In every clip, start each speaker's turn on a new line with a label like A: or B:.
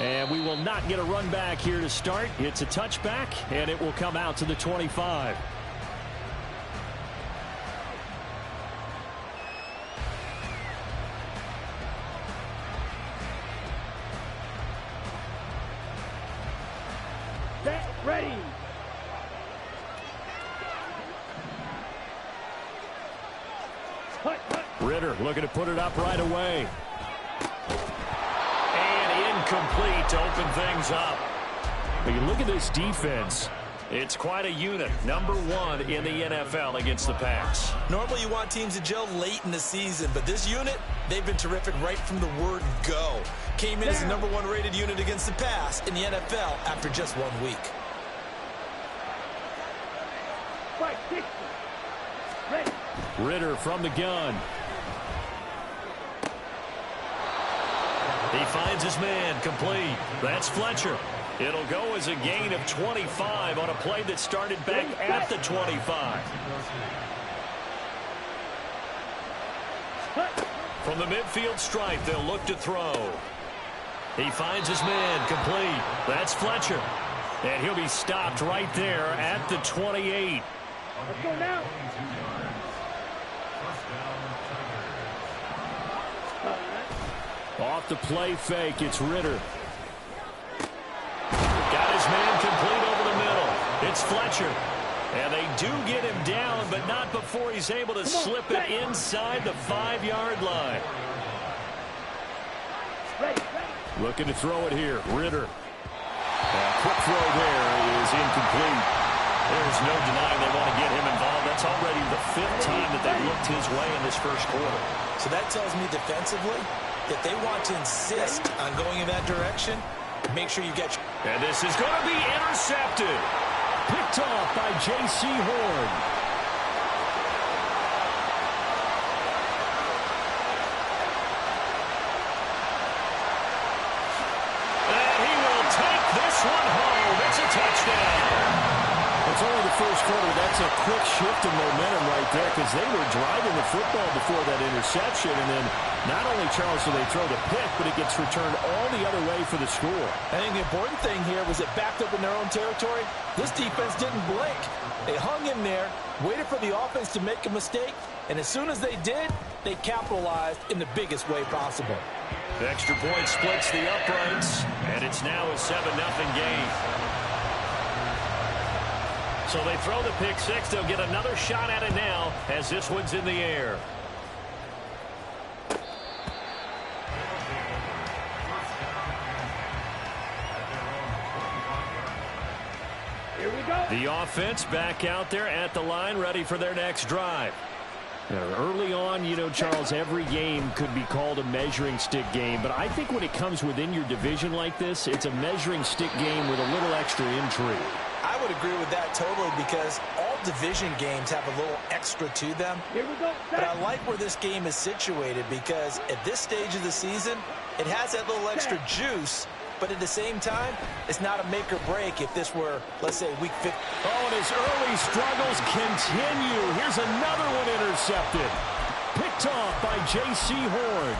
A: And we will not get a run back here to start. It's a touchback, and it will come out to the 25.
B: Set, ready.
A: Ridder looking to put it up right away. And incomplete to open things up. But you look at this defense. It's quite a unit. Number 1 in the NFL against the pass.
C: Normally you want teams to gel late in the season, but this unit, they've been terrific right from the word go. Came in as the number 1 rated unit against the pass in the NFL after just 1 week.
A: Ridder from the gun. He finds his man, complete. That's Fletcher. It'll go as a gain of 25 on a play that started back at the 25. From the midfield stripe, they'll look to throw. He finds his man, complete. That's Fletcher. And he'll be stopped right there at the 28.
B: Let's go now.
A: Off the play fake, it's Ridder. Got his man complete over the middle. It's Fletcher. And they do get him down, but not before he's able to slip it inside the 5-yard line. Looking to throw it here, Ridder. Quick throw there is incomplete. There's no denying they want to get him involved. That's already the 5th time that they've looked his way in this first quarter.
C: So that tells me defensively that they want to insist on going in that direction. Make sure you get...
A: And this is going to be intercepted. Picked off by J.C. Horn. And he will take this one home. It's a touchdown. It's only the first quarter. That's a quick shift in momentum right there because they were driving the football before that interception. And then not only, Charles, do they throw the pick, but it gets returned all the other way for the score.
C: I think the important thing here was it backed up in their own territory. This defense didn't blink. They hung in there, waited for the offense to make a mistake, and as soon as they did, they capitalized in the biggest way possible.
A: The extra point splits the uprights, and it's now a 7-0 game. So they throw the pick six. They'll get another shot at it now as this one's in the air.
B: Here we go.
A: The offense back out there at the line, ready for their next drive. Early on, you know, Charles, every game could be called a measuring stick game. But I think when it comes within your division like this, it's a measuring stick game with a little extra intrigue.
C: I would agree with that totally because all division games have a little extra to them.
B: Here we go.
C: But I like where this game is situated because at this stage of the season, it has that little extra juice. But at the same time, it's not a make or break if this were, let's say, week 50.
A: Oh, and his early struggles continue. Here's another one intercepted. Picked off by J.C. Horn.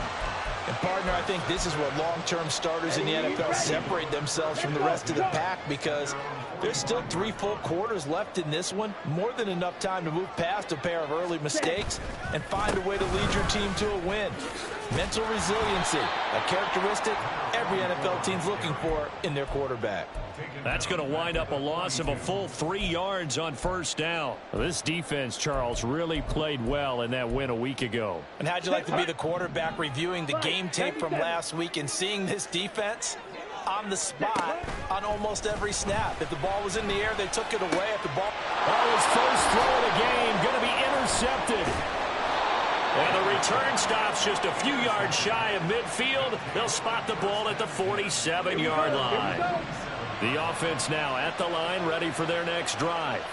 C: And, partner, I think this is where long-term starters in the NFL separate themselves from the rest of the pack because there's still 3 full quarters left in this one. More than enough time to move past a pair of early mistakes and find a way to lead your team to a win. Mental resiliency, a characteristic every NFL team's looking for in their quarterback.
A: That's going to wind up a loss of a full 3 yards on first down. This defense, Charles, really played well in that win a week ago.
C: And how'd you like to be the quarterback reviewing the game tape from last week and seeing this defense on the spot on almost every snap? If the ball was in the air, they took it away. If the ball...
A: Oh, his first throw of the game going to be intercepted. And the return stops just a few yards shy of midfield. They'll spot the ball at the 47-yard line. The offense now at the line, ready for their next drive.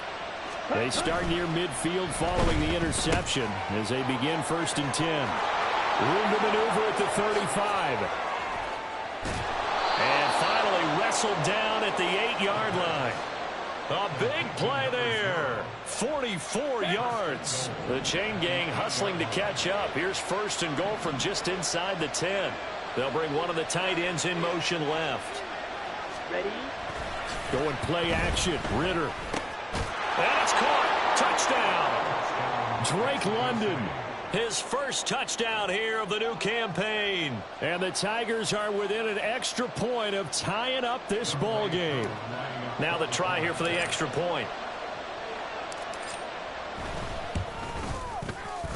A: They start near midfield following the interception as they begin 1st and 10. Room to maneuver at the 35. And finally wrestled down at the 8-yard line. A big play there. 44 yards. The chain gang hustling to catch up. Here's 1st and goal from just inside the 10. They'll bring one of the tight ends in motion left.
B: Ready?
A: Going play action. Ritter. And it's caught. Touchdown. Drake London. His first touchdown here of the new campaign. And the Tigers are within an extra point of tying up this ball game. Now the try here for the extra point.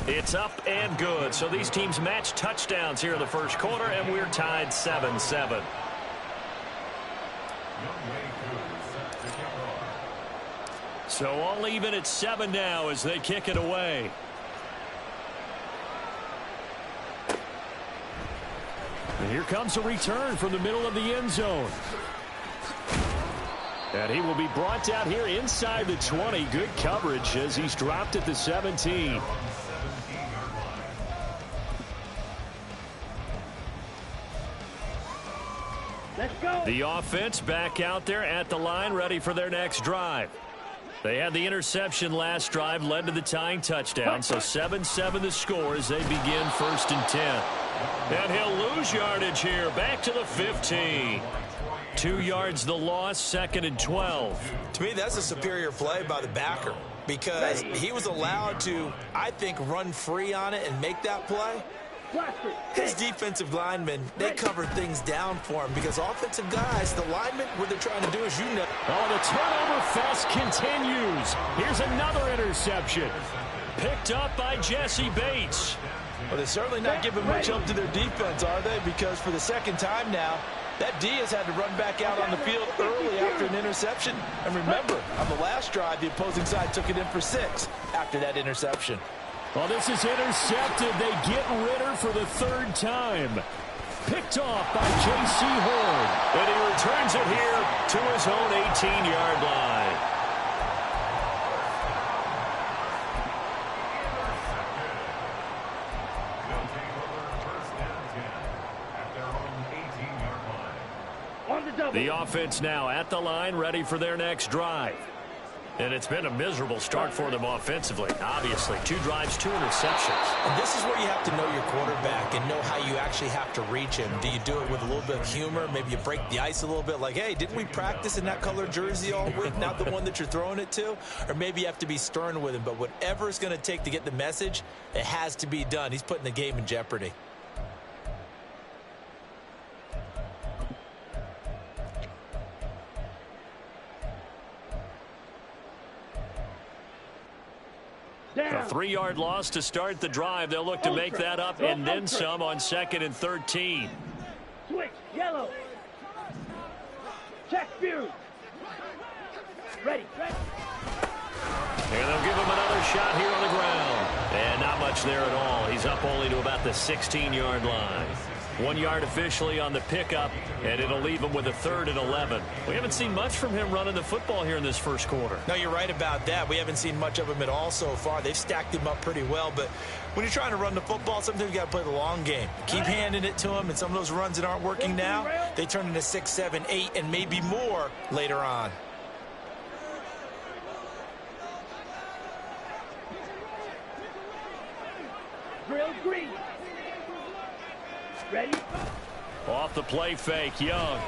A: It's up and good. So these teams match touchdowns here in the first quarter, and we're tied 7-7. So all even at 7 now as they kick it away. And here comes a return from the middle of the end zone. And he will be brought down here inside the 20. Good coverage as he's dropped at the 17.
B: Let's go.
A: The offense back out there at the line, ready for their next drive. They had the interception last drive, led to the tying touchdown. So 7-7 the score as they begin 1st and 10. And he'll lose yardage here, back to the 15. 2 yards the loss, 2nd and 12.
C: To me, that's a superior play by the backer because he was allowed to, I think, run free on it and make that play. His defensive linemen, they covered things down for him because offensive guys, the linemen, what they're trying to do is,
A: Oh, the turnover fest continues. Here's another interception. Picked up by Jesse Bates.
C: Well, they're certainly not giving much help to their defense, are they? Because for the second time now, that Diaz had to run back out on the field early after an interception. And remember, on the last drive, the opposing side took it in for 6 after that interception.
A: Well, this is intercepted. They get Ritter for the 3rd time. Picked off by J.C. Horn. And he returns it here to his own 18-yard line. The offense now at the line, ready for their next drive. And it's been a miserable start for them offensively. Obviously, 2 drives, 2 interceptions.
C: And this is where you have to know your quarterback and know how you actually have to reach him. Do you do it with a little bit of humor? Maybe you break the ice a little bit like, hey, didn't we practice in that color jersey all week? Not the one that you're throwing it to? Or maybe you have to be stern with him. But whatever it's going to take to get the message, it has to be done. He's putting the game in jeopardy.
A: A 3-yard loss to start the drive. They'll look to make that up and then some on 2nd and 13.
B: Switch, yellow. Check view. Ready.
A: And they'll give him another shot here on the ground. And not much there at all. He's up only to about the 16-yard line. 1 yard officially on the pickup, and it'll leave him with a 3rd and 11. We haven't seen much from him running the football here in this first quarter.
C: No, you're right about that. We haven't seen much of him at all so far. They've stacked him up pretty well, but when you're trying to run the football, sometimes you got to play the long game. Keep handing it to him, and some of those runs that aren't working now, they turn into 6, 7, 8, and maybe more later on.
B: Drill green. Ready?
A: Off the play fake, Young.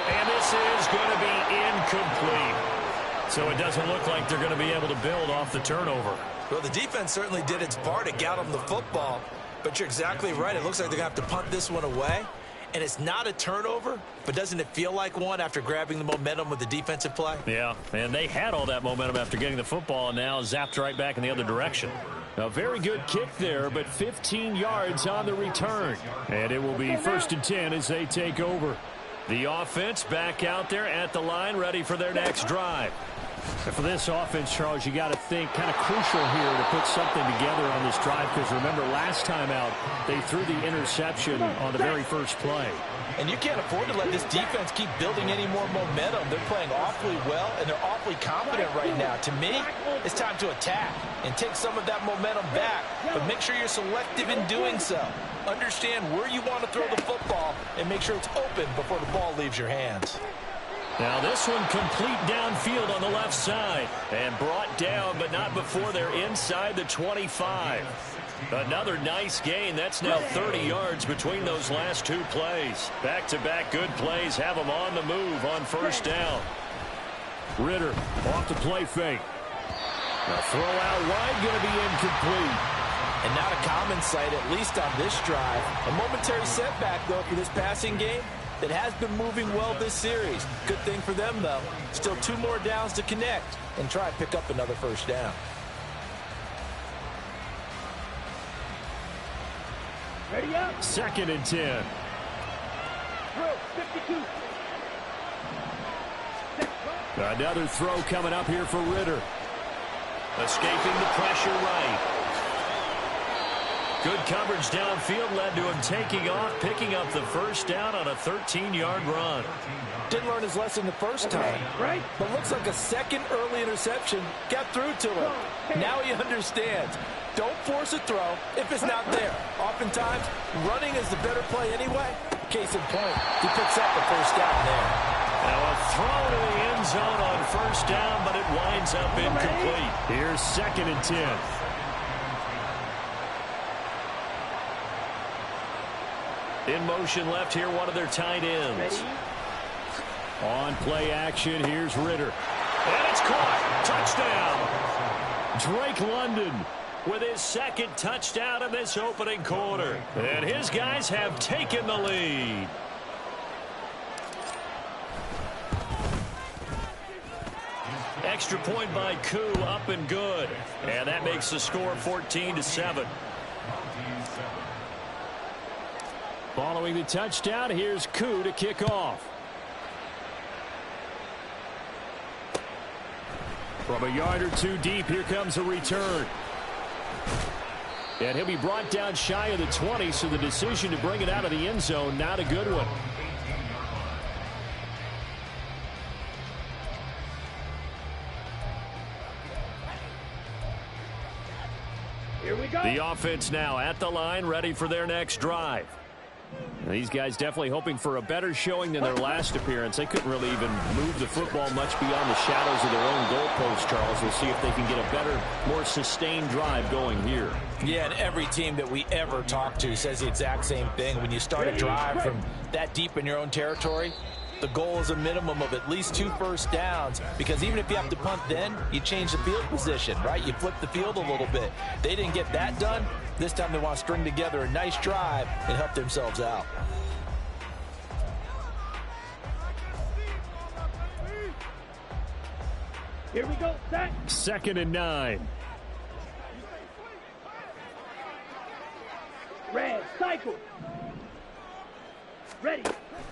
A: And this is going to be incomplete. So it doesn't look like they're going to be able to build off the turnover.
C: Well, the defense certainly did its part to get them the football. But you're exactly right. It looks like they're going to have to punt this one away. And it's not a turnover, but doesn't it feel like one after grabbing the momentum with the defensive play?
A: Yeah, and they had all that momentum after getting the football and now zapped right back in the other direction. A very good kick there, but 15 yards on the return. And it will be 1st and 10 as they take over. The offense back out there at the line, ready for their next drive. And for this offense, Charles, you got to think kind of crucial here to put something together on this drive, because remember last time out they threw the interception on the very first play.
C: And you can't afford to let this defense keep building any more momentum. They're playing awfully well, and they're awfully confident right now. To me, it's time to attack and take some of that momentum back, but make sure you're selective in doing so. Understand where you want to throw the football and make sure it's open before the ball leaves your hands.
A: Now this one complete downfield on the left side and brought down, but not before they're inside the 25. Another nice gain. That's now 30 yards between those last two plays. Back-to-back good plays have them on the move on first down.
D: Ridder off the play fake. The throw out wide going to be incomplete.
C: And not a common sight, at least on this drive. A momentary setback, though, for this passing game that has been moving well this series. Good thing for them, though. Still 2 more downs to connect and try and pick up another first down.
B: Ready up.
D: 2nd and 10.
B: Throw, 52.
D: Another throw coming up here for Ridder.
A: Escaping the pressure right. Good coverage downfield led to him taking off, picking up the first down on a 13-yard run.
C: Didn't learn his lesson the first time,
B: Right.
C: but looks like a second early interception got through to him. Now he understands. Don't force a throw if it's not there. Oftentimes, running is the better play anyway. Case in point, he picks up the first down there.
A: Now a throw to the end zone on first down, but it winds up incomplete.
D: Here's 2nd and 10.
A: In motion left here, one of their tight ends.
B: Ready.
D: On play action, here's Ridder.
A: And it's caught. Touchdown.
D: Drake London
A: With his second touchdown in this opening quarter. And his guys have taken the lead. Extra point by Koo, up and good. And that makes the score 14-7.
D: Following the touchdown, here's Koo to kick off. From a yard or two deep, here comes a return. And he'll be brought down shy of the 20, so the decision to bring it out of the end zone, not a good one.
B: Here we go.
A: The offense now at the line, ready for their next drive.
D: These guys definitely hoping for a better showing than their last appearance. They couldn't really even move the football much beyond the shadows of their own goalpost, Charles. We'll see if they can get a better, more sustained drive going here.
C: Yeah, and every team that we ever talk to says the exact same thing. When you start a drive from that deep in your own territory, the goal is a minimum of at least 2 first downs, because even if you have to punt then, you change the field position, right? You flip the field a little bit. They didn't get that done. This time they want to string together a nice drive and help themselves out.
B: Here we go. Set.
D: 2nd and 9.
B: Red. Cycle. Ready.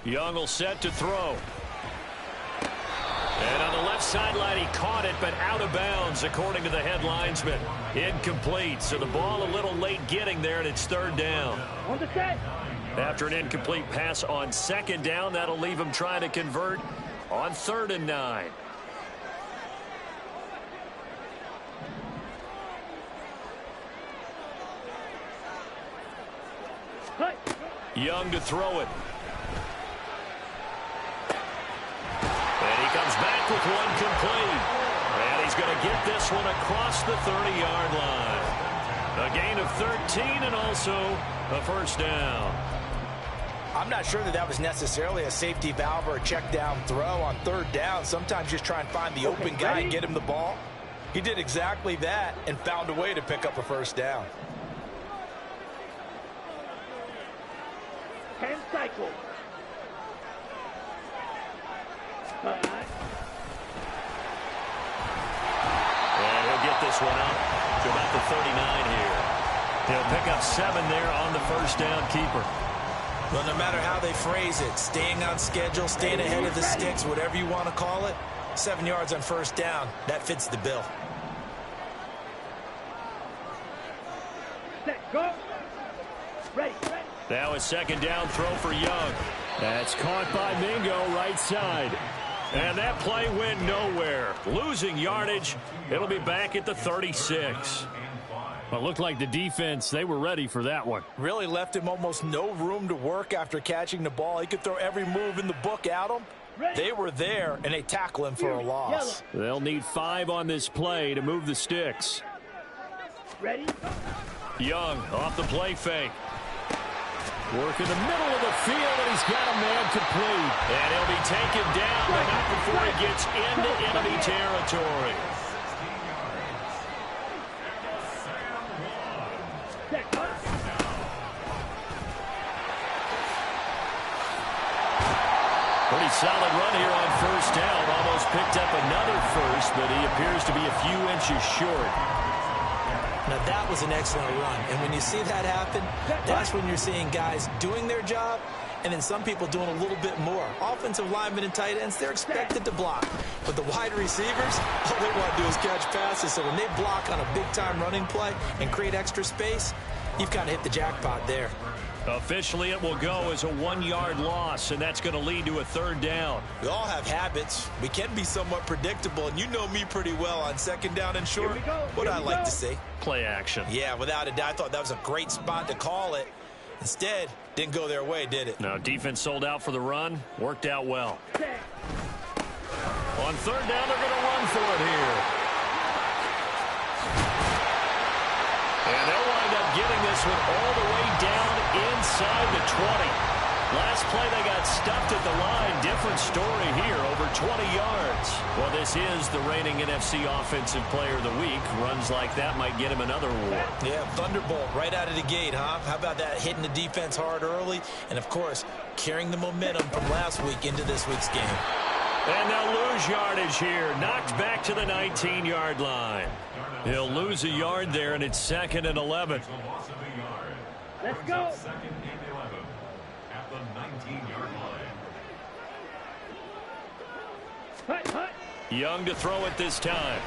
A: Young will set to throw. And on the left sideline, he caught it, but out of bounds, according to the head linesman. Incomplete, so the ball a little late getting there, and it's 3rd down.
B: On the set.
A: After an incomplete pass on 2nd down, that'll leave him trying to convert on 3rd and 9.
B: Cut.
A: Young to throw it. And he comes back with one complete. And he's going to get this one across the 30-yard line. A gain of 13 and also a first down.
C: I'm not sure that that was necessarily a safety valve or a check down throw on 3rd down. Sometimes just try and find the open guy and get him the ball. He did exactly that and found a way to pick up a first down.
B: 10 cycle.
A: And he'll get this one out to about the 39 here. He'll pick up 7 there on the first down keeper.
C: Well, no matter how they phrase it, staying on schedule, staying ahead of the sticks, whatever you want to call it, 7 yards on first down, that fits the bill.
B: Set. Go. Ready.
A: Now a 2nd down throw for Young.
D: That's caught by Mingo, right side.
A: And that play went nowhere. Losing yardage. It'll be back at the 36.
D: Well, it looked like the defense, they were ready for that one.
C: Really left him almost no room to work after catching the ball. He could throw every move in the book at him. They were there, and they tackle him for a loss.
D: They'll need 5 on this play to move the sticks.
B: Ready.
A: Young off the play fake. Work in the middle of the field, and he's got a man complete. And he'll be taken down, but not before he gets into enemy territory. Pretty solid run here on first down. Almost picked up another first, but he appears to be a few inches short.
C: Now, that was an excellent run. And when you see that happen, that's when you're seeing guys doing their job and then some people doing a little bit more. Offensive linemen and tight ends, they're expected to block. But the wide receivers, all they want to do is catch passes. So when they block on a big-time running play and create extra space, you've got to hit the jackpot there.
A: Officially, it will go as a 1-yard loss, and that's going to lead to a third down.
C: We all have habits. We can be somewhat predictable, and you know me pretty well on second down and short. What do I like to see?
A: Play action.
C: Yeah, without a doubt, I thought that was a great spot to call it. Instead, didn't go their way, did it?
A: No, defense sold out for the run. Worked out well. On third down, they're going to run for it here. And they'll wind up getting this one all the way down inside the 20. Last play, they got stuffed at the line. Different story here, over 20 yards. Well, this is the reigning NFC Offensive Player of the Week. Runs like that might get him another award.
C: Yeah, thunderbolt right out of the gate, huh? How about that, hitting the defense hard early? And, of course, carrying the momentum from last week into this week's game.
A: And they'll lose yardage here. Knocked back to the 19-yard line. He'll lose a yard there, and it's 2nd and 11.
B: Let's go.
A: Young to throw it this time.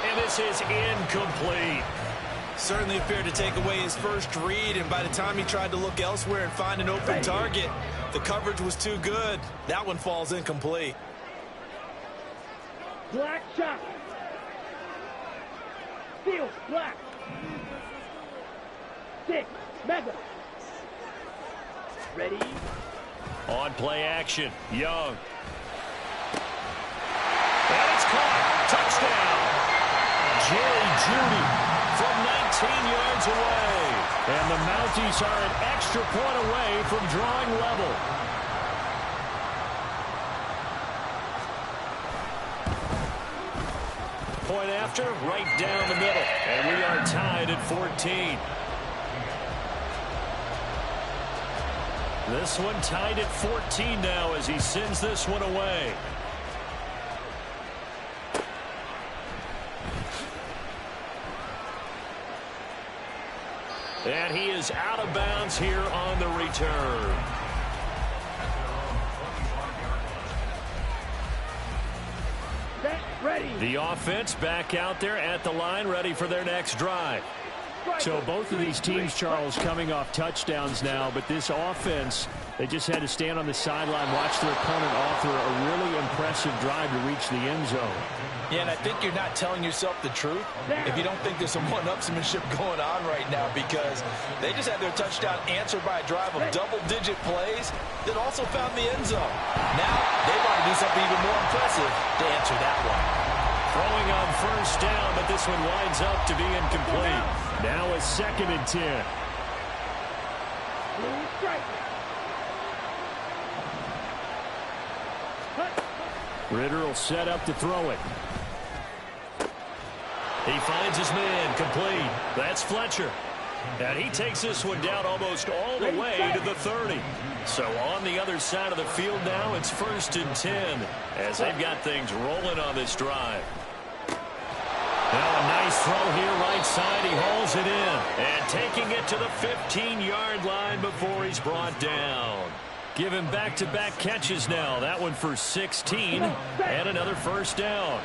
A: And this is incomplete.
C: Certainly appeared to take away his first read, and by the time he tried to look elsewhere and find an open target, the coverage was too good. That one falls incomplete.
B: Black shot. Field, black. 6, mega. Ready?
A: On play action, Young. And it's caught. Touchdown. Jerry Jeudy from 19 yards away. And the Mounties are an extra point away from drawing level. Point after, right down the middle. And we are tied at 14. This one tied at 14 now as he sends this one away. And he is out of bounds here on the return.
B: Ready.
A: The offense back out there at the line, ready for their next drive.
D: So both of these teams, Charles, coming off touchdowns now, but this offense, they just had to stand on the sideline, watch their opponent author a really impressive drive to reach the end zone.
C: Yeah, and I think you're not telling yourself the truth if you don't think there's some one-upsmanship going on right now, because they just had their touchdown answered by a drive of double-digit plays that also found the end zone. Now they want to do something even more impressive to answer that one.
A: Throwing on first down, but this one winds up to be incomplete.
D: Now a 2nd and 10. Ridder will set up to throw it.
A: He finds his man, complete. That's Fletcher. And he takes this one down almost all the way to the 30. So on the other side of the field now, it's 1st and 10 as they've got things rolling on this drive. Now a nice throw here right side. He hauls it in. And taking it to the 15-yard line before he's brought down. Given back-to-back catches now. That one for 16 and another first down.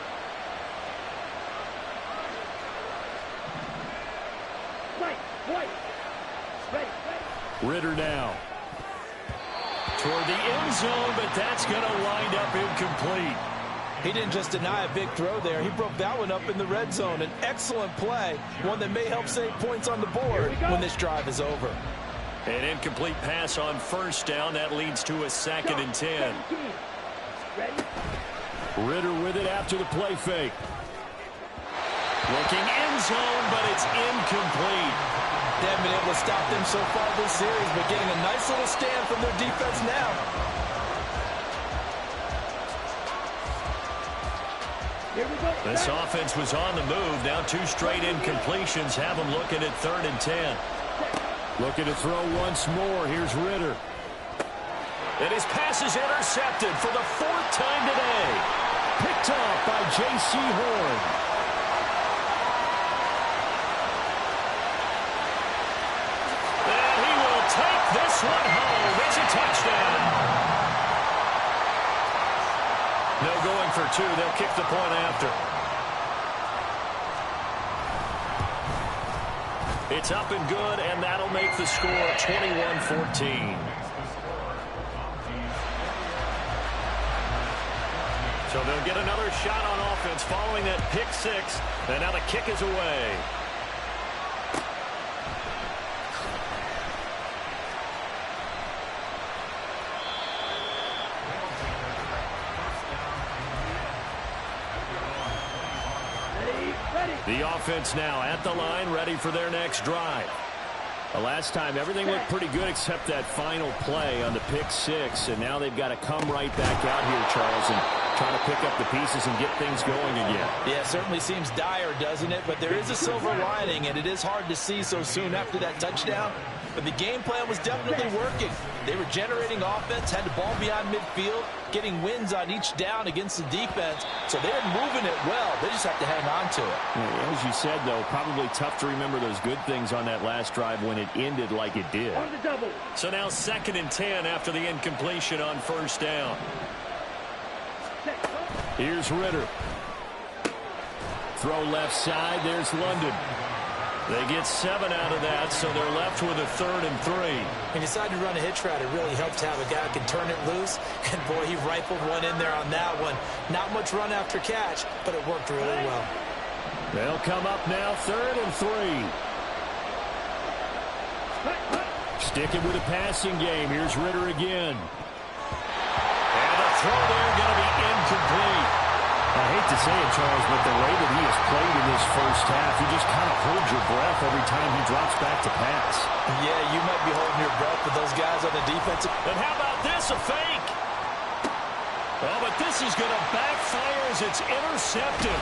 D: Ridder now.
A: Toward the end zone, but that's going to wind up incomplete.
C: He didn't just deny a big throw there. He broke that one up in the red zone. An excellent play, one that may help save points on the board when this drive is over.
A: An incomplete pass on first down. That leads to a 2nd and 10.
D: Ridder with it after the play fake.
A: Looking end zone, but it's incomplete.
C: They haven't been able to stop them so far this series, but getting a nice little stand from their defense now.
B: Here we go.
A: This offense was on the move. Now 2 straight incompletions have them looking at 3rd and 10.
D: Looking to throw once more. Here's Ritter.
A: And his pass is intercepted for the 4th time today.
D: Picked off by J.C. Horn.
A: And he will take this one home. It's a touchdown. No going for 2. They'll kick the point after. It's up and good, and that'll make the score 21-14. So they'll get another shot on offense following that pick 6. And now the kick is away. The offense now at the line, ready for their next drive.
D: The last time, everything looked pretty good except that final play on the pick 6. And now they've got to come right back out here, Charles, and try to pick up the pieces and get things going again.
C: Yeah, it certainly seems dire, doesn't it? But there is a silver lining, and it is hard to see so soon after that touchdown. But the game plan was definitely working. They were generating offense, had the ball beyond midfield, getting wins on each down against the defense. So they're moving it well. They just have to hang on to it.
D: Yeah, as you said, though, probably tough to remember those good things on that last drive when it ended like it did.
B: On the double.
A: So now 2nd and 10 after the incompletion on 1st down.
D: Here's Ritter. Throw left side. There's London.
A: They get 7 out of that, so they're left with a 3rd and 3.
E: He decided to run a hitch route. It really helped to have a guy who can turn it loose. And, boy, he rifled one in there on that one. Not much run after catch, but it worked really well.
D: They'll come up now 3rd and 3. Sticking with a passing game. Here's Ritter again.
A: And the throw there going to be incomplete.
D: I hate to say it, Charles, but the way that he has played in this first half, you just kind of hold your breath every time he drops back to pass.
C: Yeah, you might be holding your breath, but those guys on the defensive...
A: And how about this, a fake? Oh, but this is going to backfire as it's intercepted.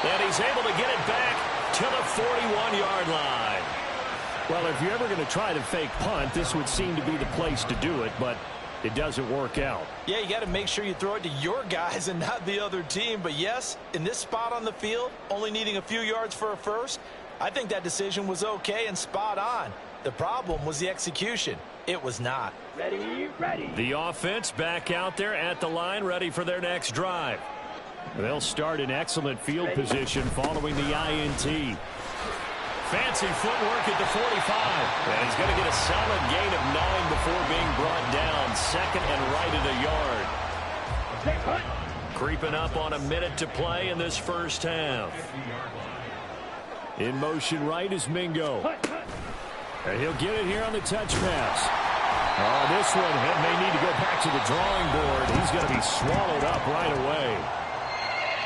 A: And he's able to get it back to the 41-yard line.
D: Well, if you're ever going to try to fake punt, this would seem to be the place to do it, but it doesn't work out.
C: Yeah, you got to make sure you throw it to your guys and not the other team. But yes, in this spot on the field, only needing a few yards for a first, I think that decision was okay and spot on. The problem was the execution. It was not.
B: Ready, ready.
A: The offense back out there at the line, ready for their next drive.
D: They'll start in excellent field position following the INT.
A: Fancy footwork at the 45. And he's going to get a solid gain of 9 before being brought down. 2nd and right at a yard. Creeping up on a minute to play in this first half.
D: In motion right is Mingo. And he'll get it here on the touch pass. Oh, this one may need to go back to the drawing board. He's going to be swallowed up right away.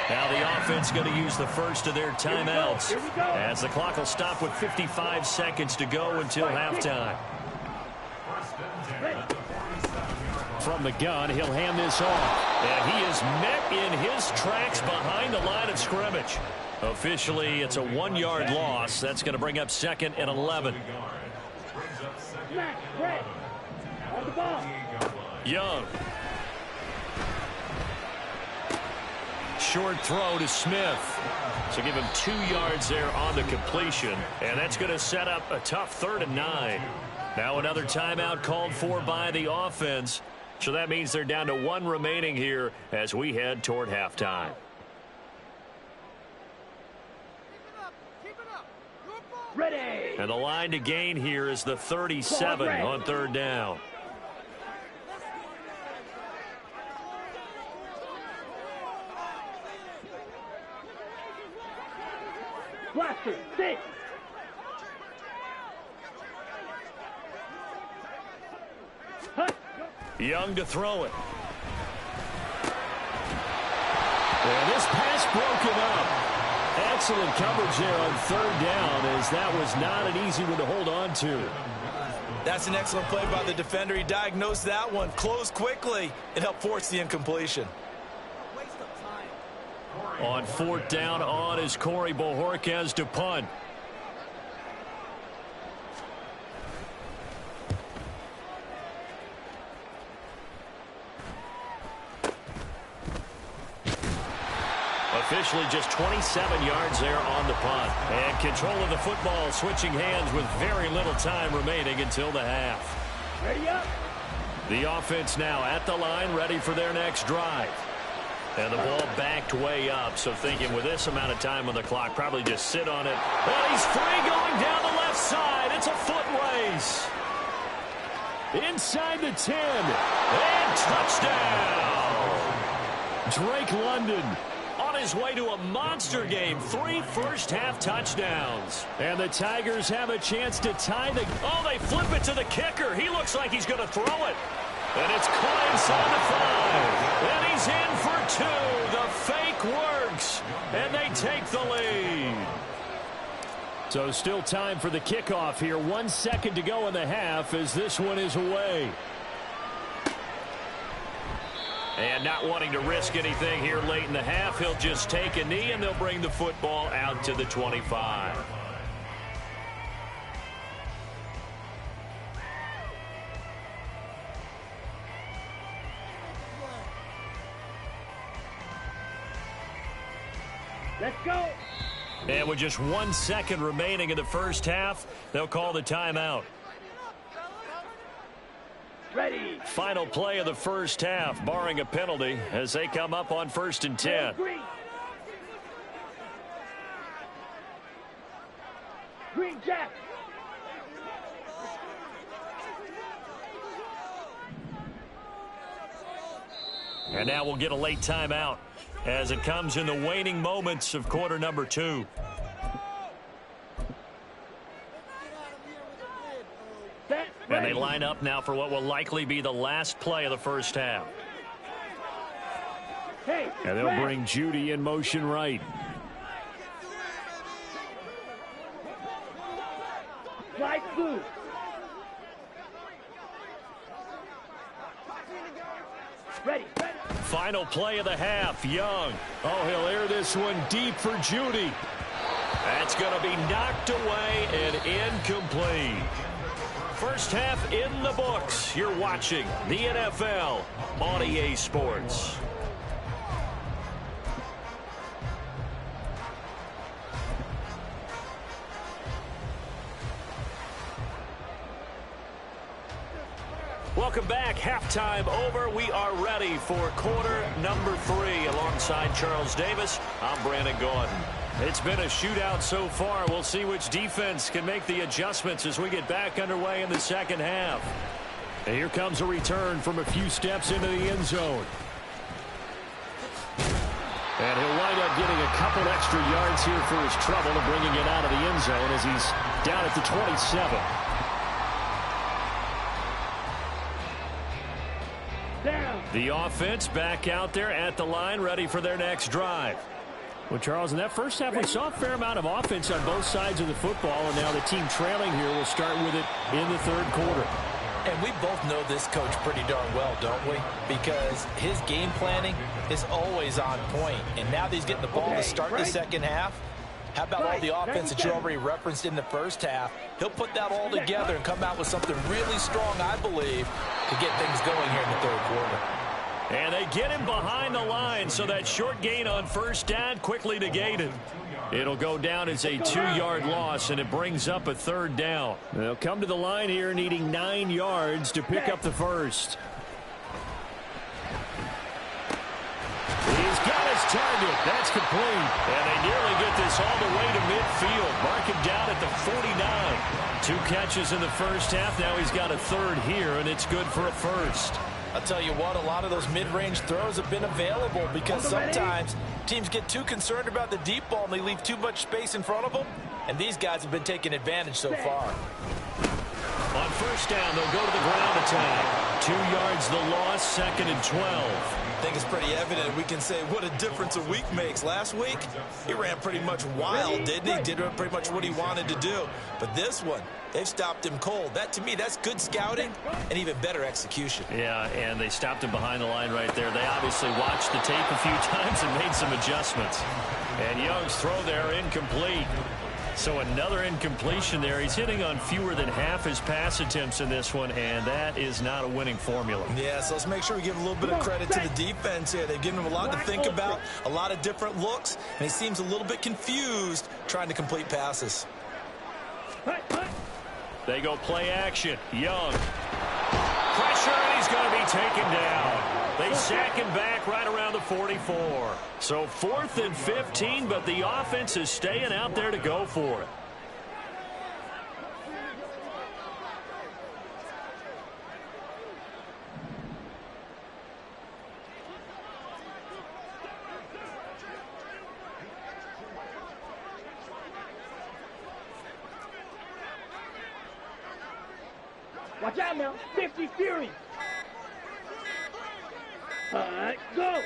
A: Now the offense going to use the first of their timeouts as the clock will stop with 55 seconds to go until halftime.
D: From the gun, he'll hand this off.
A: And he is met in his tracks behind the line of scrimmage. Officially, it's a 1-yard loss. That's going to bring up 2nd and 11.
B: On the ball.
A: Young. Short throw to Smith. So give him 2 yards there on the completion. And that's going to set up a tough 3rd and 9. Now another timeout called for by the offense. So that means they're down to 1 remaining here as we head toward halftime.
B: Ready.
A: And the line to gain here is the 37 on 3rd down.
B: Blaster, 6.
A: Young to throw it.
D: And this pass broken up. Excellent coverage there on third down, as that was not an easy one to hold on to.
E: That's an excellent play by the defender. He diagnosed that one, closed quickly, and helped force the incompletion.
D: On fourth down on is Corey Bojorquez to punt. Officially just 27 yards there on the punt. And control of the football switching hands with very little time remaining until the half.
B: Ready up.
D: The offense now at the line, ready for their next drive. And the ball backed way up, so thinking with this amount of time on the clock, probably just sit on it. And he's free going down the left side. It's a foot race. Inside the 10. And touchdown. Drake London on his way to a monster game. 3 first-half touchdowns. And the Tigers have a chance to tie the... Oh, they flip it to the kicker. He looks like he's going to throw it. And it's caught inside the 5. And he's in for 2. The fake works. And they take the lead. So still time for the kickoff here. 1 second to go in the half as this one is away. And not wanting to risk anything here late in the half, he'll just take a knee and they'll bring the football out to the 25.
B: Let's go.
D: And with just 1 second remaining in the first half, they'll call the timeout.
B: Ready.
D: Final play of the first half, barring a penalty, as they come up on 1st and 10.
B: Green. Green Jack.
D: And now we'll get a late timeout as it comes in the waning moments of quarter number 2. And they line up now for what will likely be the last play of the first half.
B: Hey,
D: and they'll bring Judy in motion right.
B: Slide blue. Ready.
D: Final play of the half. Young. Oh, he'll air this one deep for Judy. That's going to be knocked away and incomplete. First half in the books. You're watching the NFL on EA Sports. Welcome back. Halftime over. We are ready for quarter number 3. Alongside Charles Davis, I'm Brandon Gordon. It's been a shootout so far. We'll see which defense can make the adjustments as we get back underway in the second half. And here comes a return from a few steps into the end zone. And he'll wind up getting a couple extra yards here for his trouble and bringing it out of the end zone as he's down at the 27.
B: Down.
D: The offense back out there at the line, ready for their next drive. Well, Charles, in that first half, we saw a fair amount of offense on both sides of the football, and now the team trailing here will start with it in the third quarter.
E: And we both know this coach pretty darn well, don't we? Because his game planning is always on point. And now that he's getting the ball to start the second half, how about all the offense that you already referenced in the first half? He'll put that all together and come out with something really strong, I believe, to get things going here in the third quarter.
D: And they get him behind the line, so that short gain on first down quickly negated. It'll go down as a 2-yard loss, and it brings up a third down. They'll come to the line here needing 9 yards to pick up the first. He's got his target. That's complete. And they nearly get this all the way to midfield. Mark him down at the 49. 2 catches in the first half. Now he's got a third here, and it's good for a first.
E: I'll tell you what, a lot of those mid-range throws have been available because sometimes teams get too concerned about the deep ball and they leave too much space in front of them. And these guys have been taking advantage so far.
A: On first down, they'll go to the ground attack. 2 yards the loss, 2nd and 12.
E: I think it's pretty evident. We can say what a difference a week makes. Last week, he ran pretty much wild, didn't he? Did pretty much what he wanted to do. But this one, they've stopped him cold. That, to me, that's good scouting and even better execution.
A: Yeah, and they stopped him behind the line right there. They obviously watched the tape a few times and made some adjustments. And Young's throw there incomplete. So another incompletion there. He's hitting on fewer than half his pass attempts in this one, and that is not a winning formula.
E: Yeah, so let's make sure we give a little bit of credit to the defense here. They've given him a lot to think about, a lot of different looks, and he seems a little bit confused trying to complete passes.
A: They go play action. Young. Pressure, and he's going to be taken down. They sack him back right around the 44. So 4th and 15, but the offense is staying out there to go for it.
B: Watch out now. 50 Fury. Go.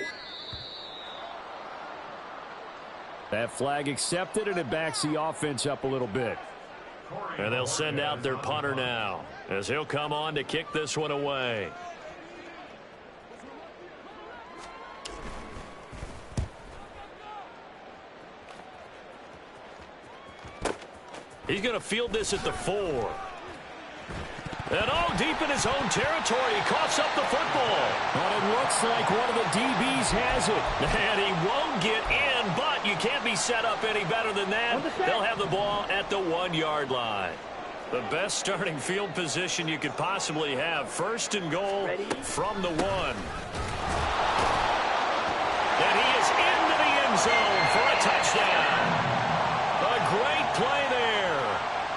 D: That flag accepted, and it backs the offense up a little bit.
A: And they'll send out their punter now, as he'll come on to kick this one away. He's going to field this at the 4. And deep in his own territory, he coughs up the football.
D: And it looks like one of the DBs has it.
A: And he won't get in, but you can't be set up any better than that. They'll have the ball at the 1-yard line. The best starting field position you could possibly have. 1st and goal from the 1. And he is into the end zone for a touchdown. A great play there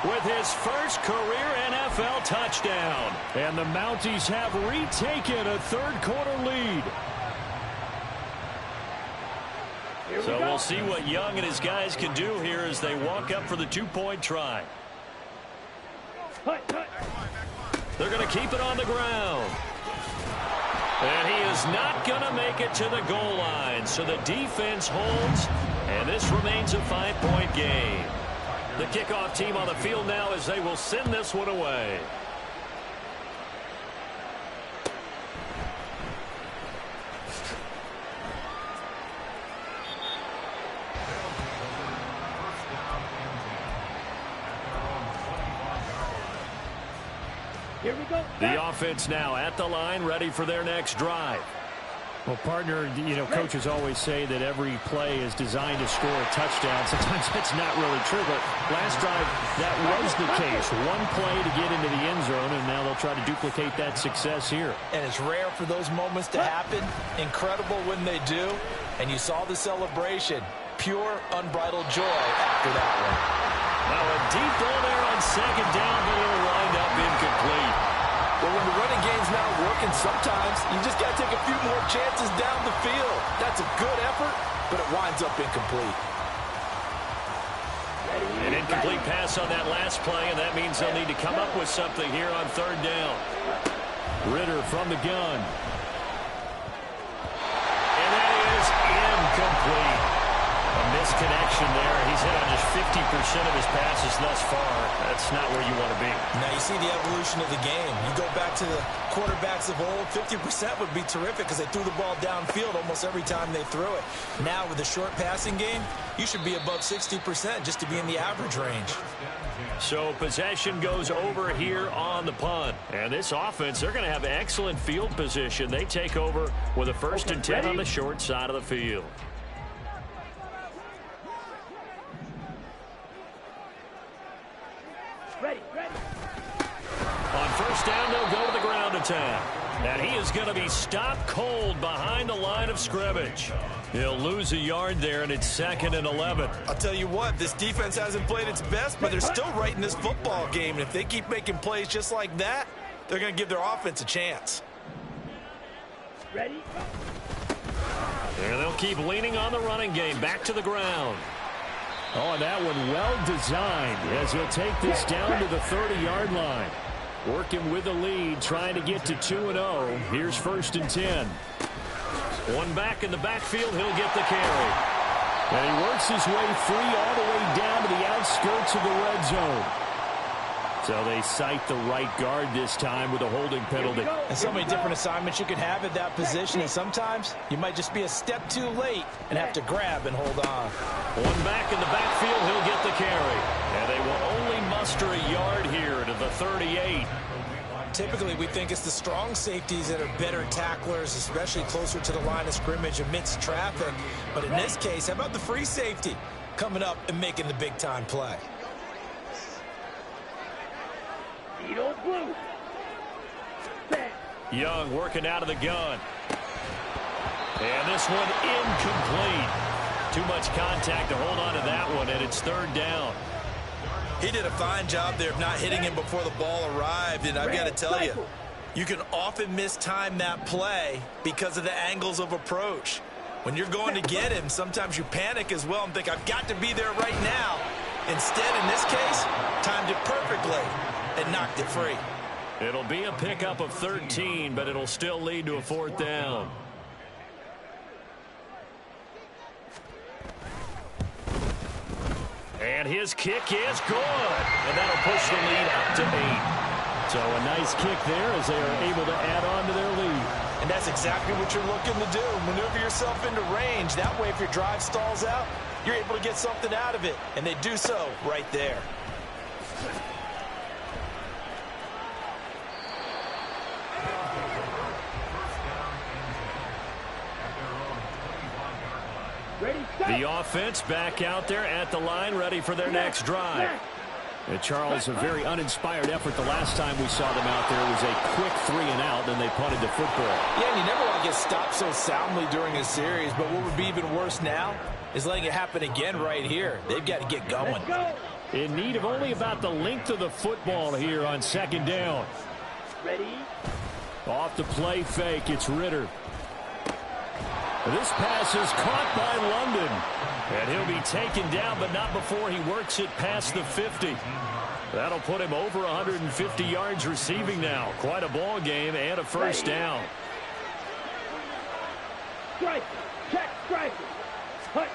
A: with his first career NFL touchdown.
D: And the Mounties have retaken a 3rd-quarter lead.
A: So we'll see what Young and his guys can do here as they walk up for the 2-point try. They're going to keep it on the ground. And he is not going to make it to the goal line. So the defense holds, and this remains a 5-point game. The kickoff team on the field now as they will send this one away.
B: Here we go.
A: The offense now at the line, ready for their next drive.
D: Well, partner, coaches always say that every play is designed to score a touchdown. Sometimes that's not really true, but last drive, that was the case. One play to get into the end zone, and now they'll try to duplicate that success here.
E: And it's rare for those moments to happen. Incredible when they do. And you saw the celebration. Pure, unbridled joy after that one.
A: Now a deep ball there on 2nd down, but it'll wind up incomplete.
E: Well, when the running game's not working, sometimes you just got to take a few more chances down the field. That's a good effort, but it winds up incomplete.
A: An incomplete pass on that last play, and that means they'll need to come up with something here on 3rd down.
D: Ritter from the gun.
A: And that is incomplete. A misconnection there. He's hit on just 50% of his passes thus far. That's not where you want to be.
E: Now you see the evolution of the game. You go back to the quarterbacks of old, 50% would be terrific because they threw the ball downfield almost every time they threw it. Now with the short passing game, you should be above 60% just to be in the average range.
A: So possession goes over here on the punt. And this offense, they're going to have excellent field position. They take over with a 1st and 10 on the short side of the field.
B: Ready.
A: On 1st down, they'll go to the ground attack. And he is going to be stopped cold behind the line of scrimmage. He'll lose a yard there, and it's 2nd and 11.
E: I'll tell you what, this defense hasn't played its best, but they're still right in this football game. And if they keep making plays just like that, they're going to give their offense a chance.
B: Ready.
A: And they'll keep leaning on the running game. Back to the ground.
D: Oh, and that one well designed as he'll take this down to the 30-yard line. Working with the lead, trying to get to 2-0. Here's 1st and 10. One back in the backfield, he'll get the carry. And he works his way free all the way down to the outskirts of the red zone. So they cite the right guard this time with a holding penalty.
E: And so many different assignments you could have at that position, and sometimes you might just be a step too late and have to grab and hold on.
D: One back in the backfield, he'll get the carry. And they will only muster a yard here to the 38.
E: Typically, we think it's the strong safeties that are better tacklers, especially closer to the line of scrimmage amidst traffic. But in this case, how about the free safety coming up and making the big-time play?
B: Blue.
D: Young working out of the gun. And this one incomplete. Too much contact to hold on to that one, and it's 3rd down.
E: He did a fine job there of not hitting him before the ball arrived, and I've got to tell you, you can often mistime that play because of the angles of approach. When you're going to get him, sometimes you panic as well and think, I've got to be there right now. Instead, in this case, timed it perfectly and knocked it free.
D: It'll be a pickup of 13, but it'll still lead to a 4th down. And his kick is good. And that'll push the lead up to 8. So a nice kick there as they are able to add on to their lead.
E: And that's exactly what you're looking to do. Maneuver yourself into range. That way, if your drive stalls out, you're able to get something out of it. And they do so right there.
D: The offense back out there at the line, ready for their next drive. And Charles, a very uninspired effort the last time we saw them out there. It was a quick 3-and-out, and they punted the football.
E: Yeah, and you never want to get stopped so soundly during a series, but what would be even worse now is letting it happen again right here. They've got to get going.
D: In need of only about the length of the football here on 2nd down.
B: Ready?
D: Off the play fake, it's Ritter. This pass is caught by London. And he'll be taken down, but not before he works it past the 50. That'll put him over 150 yards receiving now. Quite a ball game and a 1st down.
B: Strike. Check. Strike. Hut.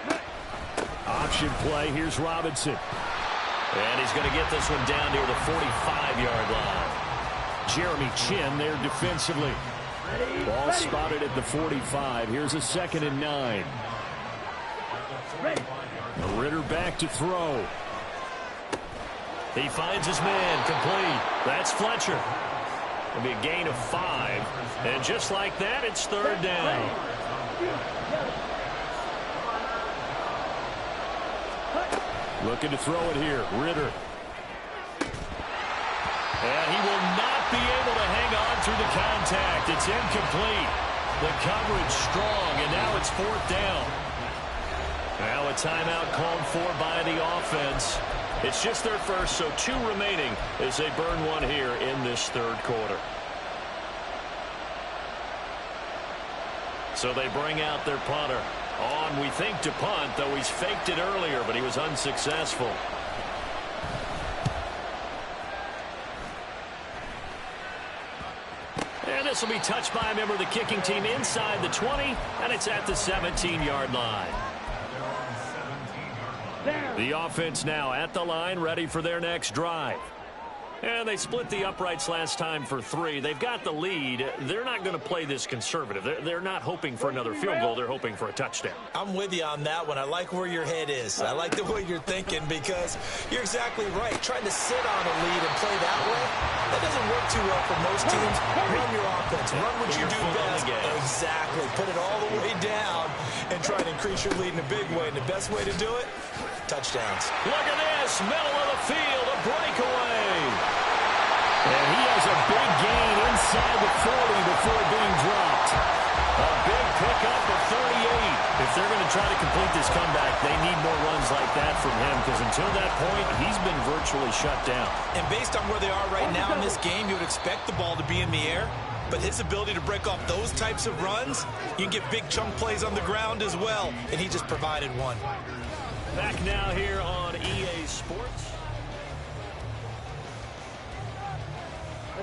D: Option play. Here's Robinson. And he's going to get this one down near the 45-yard line. Jeremy Chin there defensively. Ball spotted at the 45. Here's a 2nd and 9. Ritter back to throw. He finds his man, complete. That's Fletcher. It'll be a gain of 5. And just like that, it's 3rd down. Looking to throw it here. Ritter. And he will not be able to hang on through the contact. It's incomplete. The coverage strong, and now it's 4th down. Now a timeout called for by the offense. It's just their first, so 2 remaining as they burn one here in this 3rd quarter. So they bring out their punter. On, we think, to punt, though he's faked it earlier, but he was unsuccessful. And this will be touched by a member of the kicking team inside the 20, and it's at the 17-yard line. The offense now at the line, ready for their next drive. And they split the uprights last time for 3. They've got the lead. They're not going to play this conservative. They're not hoping for another field goal. They're hoping for a touchdown.
E: I'm with you on that one. I like where your head is. I like the way you're thinking because you're exactly right. Trying to sit on a lead and play that way, that doesn't work too well for most teams. Run your offense. Run what you do best. Exactly. Put it all the way down and try to increase your lead in a big way. And the best way to do it, touchdowns.
D: Look at this. Middle of the field. A breakaway. And he has a big gain inside the 40 before being dropped. A big pickup of 38. If they're going to try to complete this comeback, they need more runs like that from him because until that point, he's been virtually shut down.
E: And based on where they are right now in this game, you would expect the ball to be in the air. But his ability to break off those types of runs, you can get big chunk plays on the ground as well. And he just provided one.
D: Back now here on EA Sports.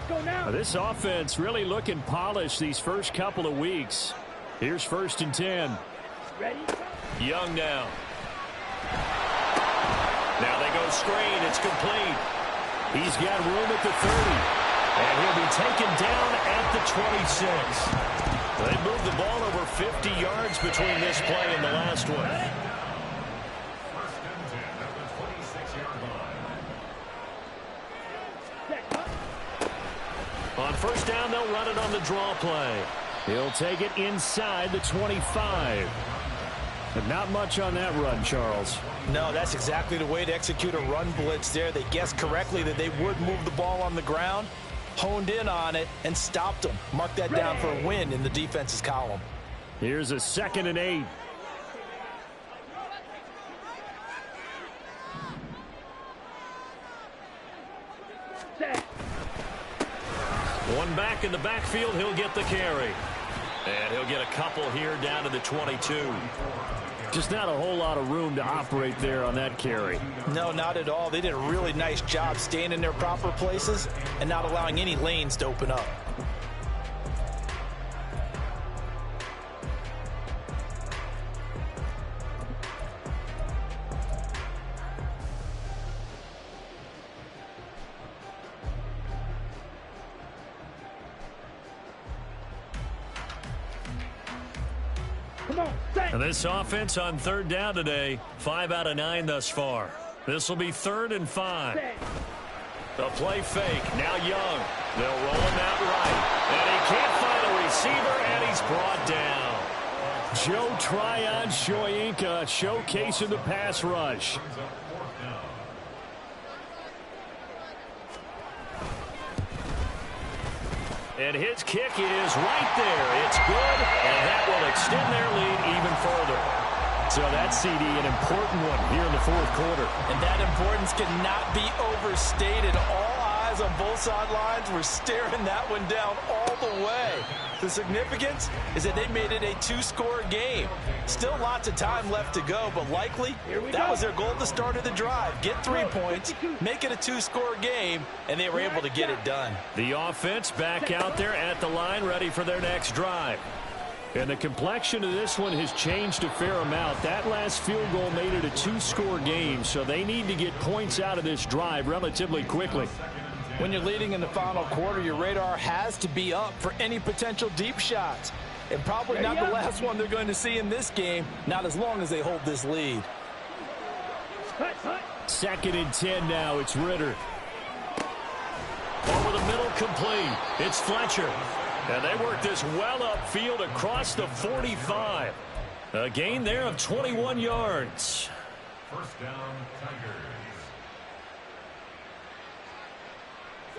B: go now.
D: This offense really looking polished these first couple of weeks. Here's 1st and 10.
B: Ready?
A: Young now. Now they go screen. It's complete.
D: He's got room at the 30.
A: And he'll be taken down at the 26. They moved the ball over 50 yards between this play and the last one. On 1st down, they'll run it on the draw play.
D: He'll take it inside the 25. But not much on that run, Charles.
E: No, that's exactly the way to execute a run blitz there. They guessed correctly that they would move the ball on the ground, honed in on it, and stopped them. Mark that down for a win in the defense's column.
D: Here's a 2nd and 8.
B: Set.
A: One back in the backfield, he'll get the carry. And he'll get a couple here down to the 22.
D: Just not a whole lot of room to operate there on that carry.
E: No, not at all. They did a really nice job staying in their proper places and not allowing any lanes to open up.
B: Come on, set.
A: And this offense on 3rd down today, 5 out of 9 thus far. This will be 3rd and 5.
B: Set.
A: The play fake. Now Young. They'll roll him out right. And he can't find a receiver, and he's brought down.
D: Joe Tryon-Shoyinka showcasing the pass rush.
A: And his kick is right there. It's good, and that will extend their lead even further.
D: So that CD, an important one here in the 4th quarter.
E: And that importance cannot be overstated. All eyes on both sidelines were staring that one down all the way. The significance is that they made it a 2-score game. Still lots of time left to go, but likely that was their goal at the start of the drive. Get 3 points, make it a 2-score game, and they were able to get it done.
A: The offense back out there at the line, ready for their next drive.
D: And the complexion of this one has changed a fair amount. That last field goal made it a 2-score game, so they need to get points out of this drive relatively quickly.
E: When you're leading in the final quarter, your radar has to be up for any potential deep shots. And probably not the last one they're going to see in this game, not as long as they hold this lead.
D: 2nd and 10 now. It's Ritter.
A: Over the middle, complete. It's Fletcher. And they work this well upfield across the 45. A gain there of 21 yards.
F: 1st down, Tigers.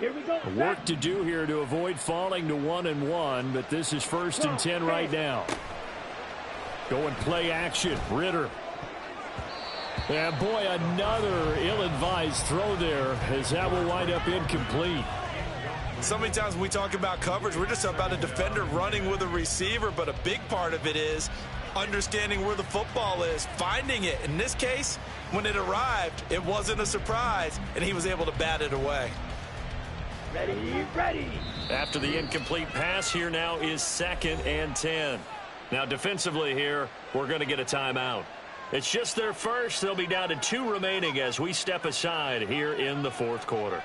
B: Here we go.
D: Work to do here to avoid falling to 1-1, but this is 1st and 10 right now. Going play action. Ritter. And boy, another ill-advised throw there, as that will wind up incomplete.
E: So many times when we talk about coverage, we're just about a defender running with a receiver, but a big part of it is understanding where the football is, finding it. In this case, when it arrived, it wasn't a surprise, and he was able to bat it away.
B: Ready, ready.
A: After the incomplete pass, here now is 2nd and 10. Now defensively here, we're going to get a timeout. It's just their first. They'll be down to 2 remaining as we step aside here in the 4th quarter.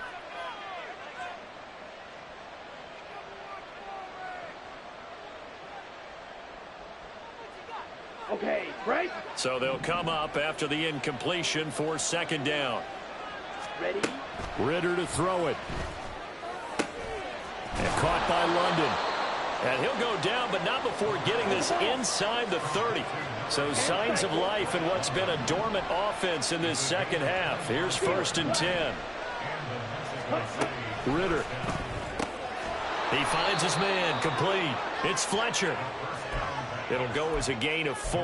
B: Okay, break.
A: So they'll come up after the incompletion for 2nd down.
B: Ready.
D: Ritter to throw it. And caught by London.
A: And he'll go down, but not before getting this inside the 30. So signs of life in what's been a dormant offense in this 2nd half. Here's 1st and 10.
D: Ritter.
A: He finds his man, complete. It's Fletcher. It'll go as a gain of 4,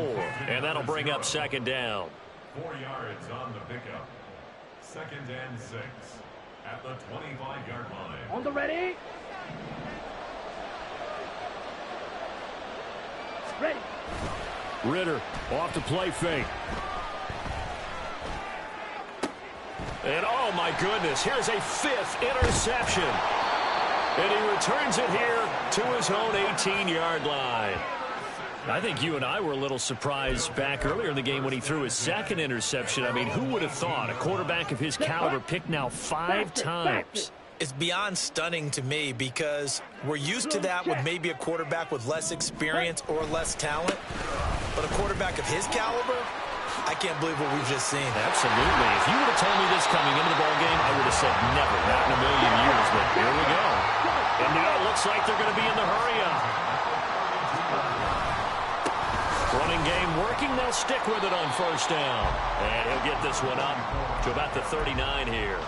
A: and that'll bring up 2nd down.
F: 4 yards on the pickup. 2nd and 6 at the 25-yard line.
B: On the ready. Ready.
D: Ritter off the play fake.
A: And oh my goodness, here's a 5th interception. And he returns it here to his own 18-yard line. I think you and I were a little surprised back earlier in the game when he threw his second interception. I mean, who would have thought a quarterback of his caliber picked now 5 times?
E: It's beyond stunning to me because we're used to that with maybe a quarterback with less experience or less talent. But a quarterback of his caliber, I can't believe what we've just seen.
A: Absolutely. If you would have told me this coming into the ballgame, I would have said never, not in a million years. But here we go. And now it looks like they're going to be in the hurry-up. Running game working. They'll stick with it on first down. And he'll get this one up to about the 39 here.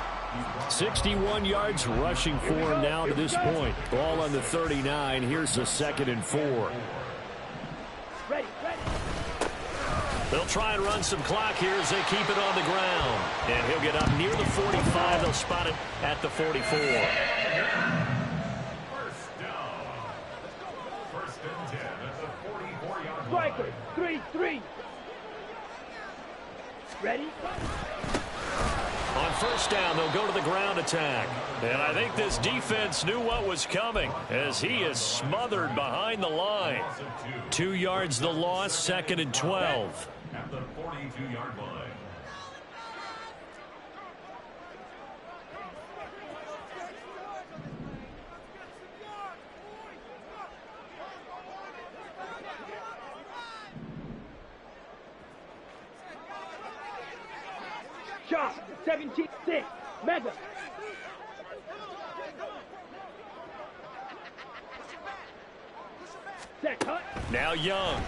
D: 61 yards rushing for him now to this point. Ball on the 39. Here's the 2nd and 4.
B: Ready.
A: They'll try and run some clock here as they keep it on the ground. And he'll get up near the 45. They'll spot it at the 44.
F: First down. First and 10 at the 44-yard line.
B: Striker, 3-3. Ready?
A: On first down, they'll go to the ground attack. And I think this defense knew what was coming as he is smothered behind the line. 2 yards the loss, 2nd and 12.
F: At the 42-yard line.
B: Shot, 17-6. Mega. Set, cut.
A: Now Young.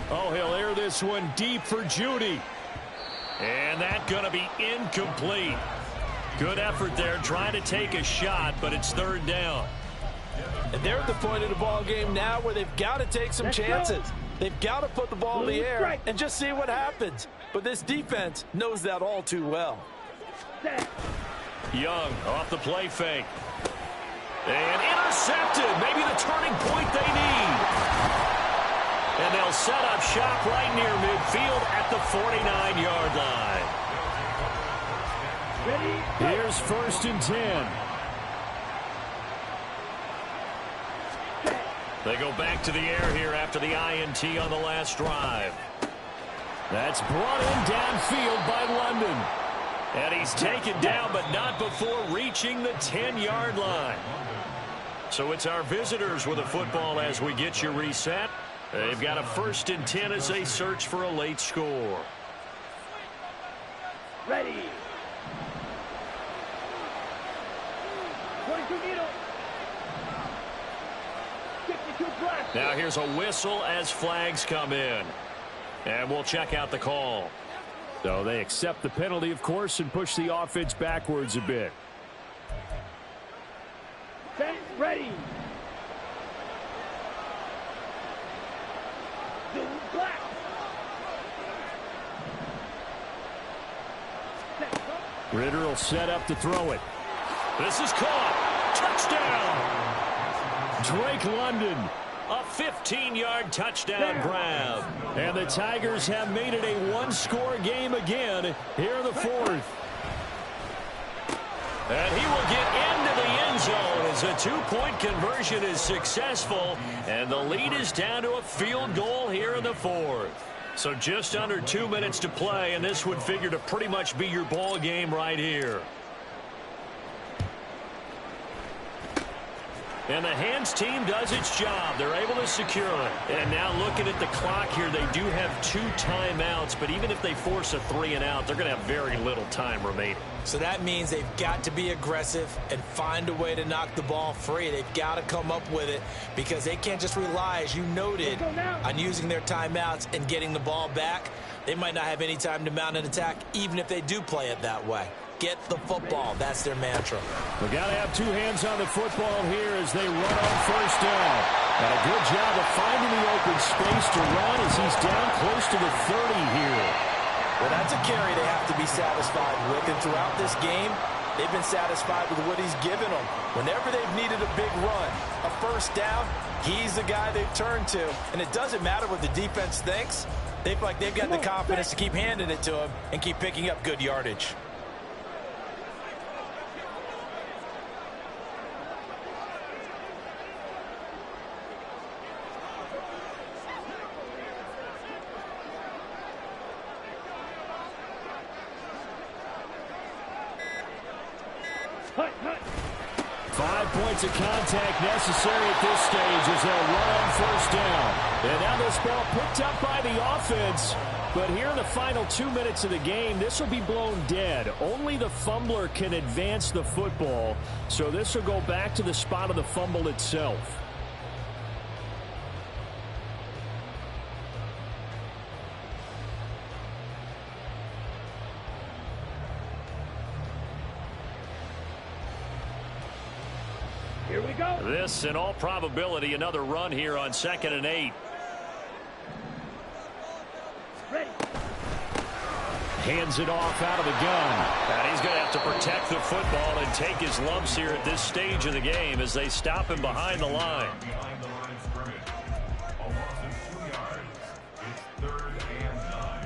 A: Oh, he'll air this one deep for Judy. And that's going to be incomplete. Good effort there trying to take a shot, but it's 3rd down.
C: And they're at the point of the ball game now where they've got to take some chances. They've got to put the ball in the air and just see what happens. But this defense knows that all too well.
A: Young off the play fake. And intercepted. Maybe the turning point they need. And they'll set up shop right near midfield at the 49-yard line.
B: Ready?
D: Here's 1st and 10.
A: They go back to the air here after the INT on the last drive.
D: That's brought in downfield by London.
A: And he's taken down, but not before reaching the 10-yard line. So it's our visitors with a football as we get you reset. They've got a 1st and 10 as they search for a late score.
B: Ready. 22 needle. 52 black.
A: Now here's a whistle as flags come in. And we'll check out the call.
D: So they accept the penalty, of course, and push the offense backwards a bit.
B: Set, ready. Black. Set, cut.
D: Ritter will set up to throw it.
A: This is caught. Touchdown.
D: Drake London.
A: A 15-yard touchdown grab.
D: And the Tigers have made it a one-score game again here in the 4th.
A: And he will get into the end zone as a two-point conversion is successful. And the lead is down to a field goal here in the 4th. So just under 2 minutes to play, and this would figure to pretty much be your ball game right here. And the hands team does its job. They're able to secure it. And now looking at the clock here, they do have 2 timeouts. But even if they force a 3 and out, they're going to have very little time remaining.
E: So that means they've got to be aggressive and find a way to knock the ball free. They've got to come up with it because they can't just rely, as you noted, on using their timeouts and getting the ball back. They might not have any time to mount an attack, even if they do play it that way. Get the football. That's their mantra.
D: We got to have 2 hands on the football here as they run on first down. And a good job of finding the open space to run as he's down close to the 30 here.
E: Well, that's a carry they have to be satisfied with. And throughout this game, they've been satisfied with what he's given them. Whenever they've needed a big run, a first down, he's the guy they've turned to. And it doesn't matter what the defense thinks. They feel like they've got the confidence to keep handing it to him and keep picking up good yardage.
D: 5 points of contact necessary at this stage as they'll run on first down. And now this ball picked up by the offense. But here in the final 2 minutes of the game, this will be blown dead. Only the fumbler can advance the football. So this will go back to the spot of the fumble itself.
B: Here we go.
A: This, in all probability, another run here on 2nd and 8.
B: Ready.
D: Hands it off out of the gun.
A: And he's going to have to protect the football and take his lumps here at this stage of the game as they stop him behind the line.
F: Behind the line of scrimmage. A loss of 2 yards. It's 3rd and 9.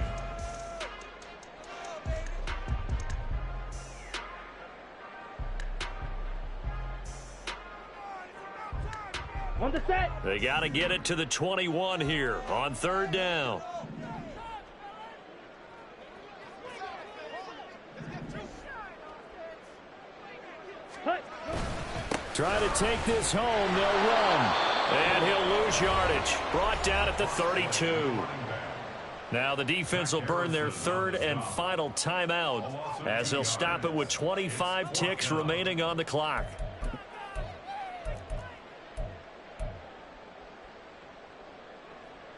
B: On the set.
A: They got to get it to the 21 here on 3rd down.
B: Hut.
D: Try to take this home. They'll run.
A: And he'll lose yardage. Brought down at the 32. Now the defense will burn their 3rd and final timeout as they'll stop it with 25 ticks remaining on the clock.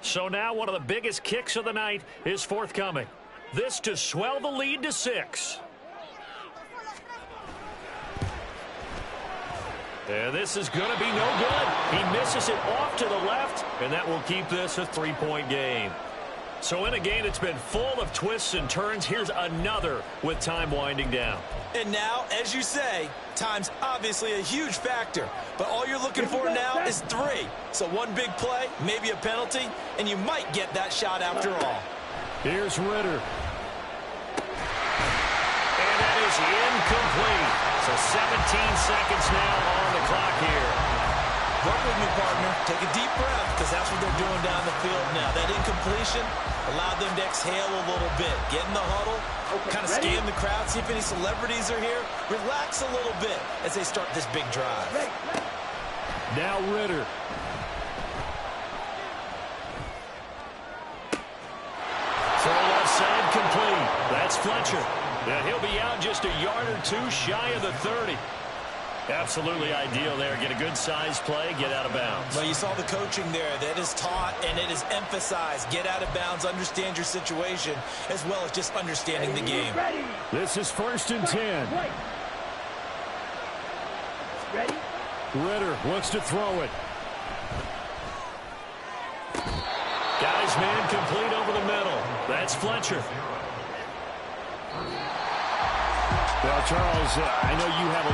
A: So now one of the biggest kicks of the night is forthcoming. This to swell the lead to 6. And this is going to be no good. He misses it off to the left, and that will keep this a 3-point game. So in a game that's been full of twists and turns, here's another with time winding down.
E: And now, as you say, time's obviously a huge factor. But all you're looking for now is 3. So one big play, maybe a penalty, and you might get that shot after all.
D: Here's Ritter.
A: And that is incomplete. So 17 seconds now on the clock here.
E: Work with me, partner. Take a deep breath, because that's what they're doing down the field now. That incompletion allowed them to exhale a little bit. Get in the huddle, kind of scan the crowd, see if any celebrities are here. Relax a little bit as they start this big drive.
D: Now Ritter.
A: Throw left side complete. That's Fletcher. And he'll be out just a yard or 2 shy of the 30. Absolutely ideal there. Get a good size play, get out of bounds.
E: Well, you saw the coaching there. That is taught and it is emphasized. Get out of bounds, understand your situation, as well as just understanding the game.
B: Ready.
D: This is 1st and 10.
B: Play. Ready.
D: Ritter looks to throw it.
A: Got his man complete over the middle. That's Fletcher.
D: Well, Charles, I know you have a